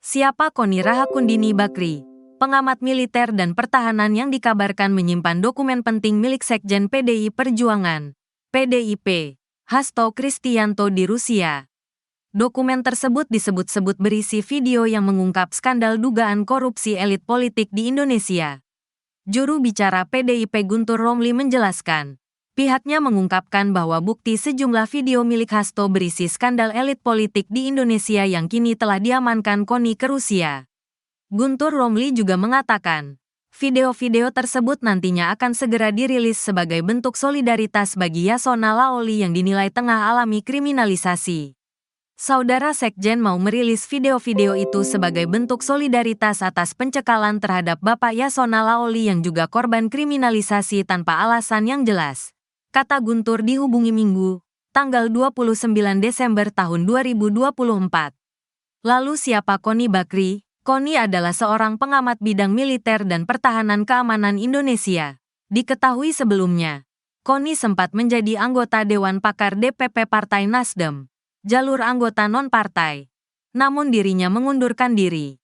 Siapa Koni Rahakundini Bakri? Pengamat militer dan pertahanan yang dikabarkan menyimpan dokumen penting milik Sekjen PDI Perjuangan, PDIP, Hasto Kristianto di Rusia. Dokumen tersebut disebut-sebut berisi video yang mengungkap skandal dugaan korupsi elit politik di Indonesia. Juru bicara PDIP Guntur Romli menjelaskan, pihaknya mengungkapkan bahwa bukti sejumlah video milik Hasto berisi skandal elit politik di Indonesia yang kini telah diamankan Koni ke Rusia. Guntur Romli juga mengatakan, video-video tersebut nantinya akan segera dirilis sebagai bentuk solidaritas bagi Yasona Laoli yang dinilai tengah alami kriminalisasi. Saudara Sekjen mau merilis video-video itu sebagai bentuk solidaritas atas pencekalan terhadap Bapak Yasona Laoli yang juga korban kriminalisasi tanpa alasan yang jelas, kata Guntur dihubungi Minggu, tanggal 29 Desember tahun 2024. Lalu siapa Koni Bakri? Koni adalah seorang pengamat bidang militer dan pertahanan keamanan Indonesia. Diketahui sebelumnya, Koni sempat menjadi anggota Dewan Pakar DPP Partai Nasdem, jalur anggota non-partai. Namun dirinya mengundurkan diri.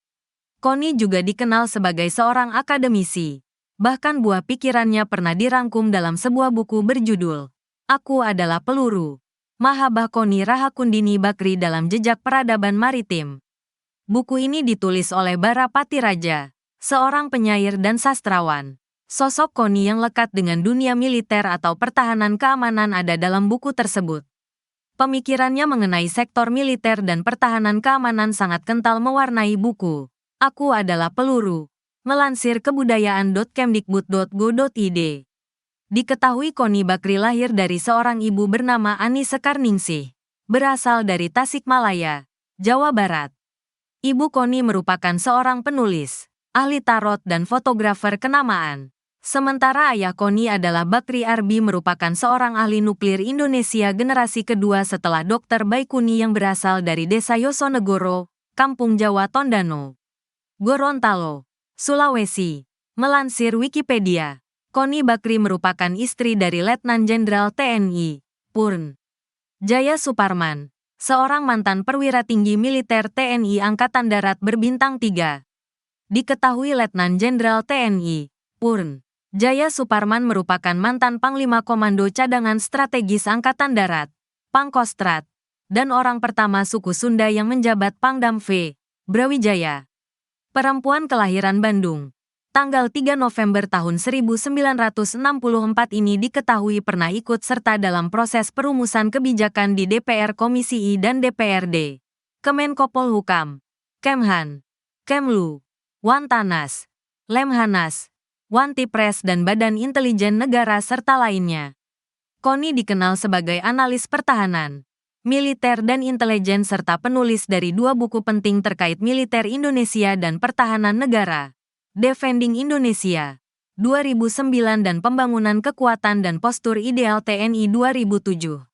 Koni juga dikenal sebagai seorang akademisi. Bahkan buah pikirannya pernah dirangkum dalam sebuah buku berjudul Aku Adalah Peluru, Mahabah Koni Rahakundini Bakri dalam Jejak Peradaban Maritim. Buku ini ditulis oleh Bara Patiraja, seorang penyair dan sastrawan. Sosok Koni yang lekat dengan dunia militer atau pertahanan keamanan ada dalam buku tersebut. Pemikirannya mengenai sektor militer dan pertahanan keamanan sangat kental mewarnai buku Aku Adalah Peluru, melansir kebudayaan.kemdikbud.go.id. Diketahui Koni Bakri lahir dari seorang ibu bernama Ani Sekarningsih, berasal dari Tasikmalaya, Jawa Barat. Ibu Koni merupakan seorang penulis, ahli tarot dan fotografer kenamaan. Sementara ayah Koni adalah Bakri Arbi merupakan seorang ahli nuklir Indonesia generasi kedua setelah Dr. Baikuni yang berasal dari desa Yosonegoro, Kampung Jawa Tondano, Gorontalo, Sulawesi. Melansir Wikipedia, Koni Bakri merupakan istri dari Letnan Jenderal TNI, Purn Jaya Suparman, seorang mantan perwira tinggi militer TNI Angkatan Darat berbintang 3. Diketahui Letnan Jenderal TNI, Purn Jaya Suparman merupakan mantan Panglima Komando Cadangan Strategis Angkatan Darat, Pangkostrat, dan orang pertama suku Sunda yang menjabat Pangdam V, Brawijaya. Perempuan kelahiran Bandung, tanggal 3 November tahun 1964 ini diketahui pernah ikut serta dalam proses perumusan kebijakan di DPR Komisi I dan DPRD, Kemenko Polhukam, Kemhan, Kemlu, Wantanas, Lemhanas, Wantipres dan Badan Intelijen Negara serta lainnya. Koni dikenal sebagai analis pertahanan, militer dan intelijen serta penulis dari 2 buku penting terkait militer Indonesia dan pertahanan negara, Defending Indonesia, 2009 dan Pembangunan Kekuatan dan Postur Ideal TNI 2007.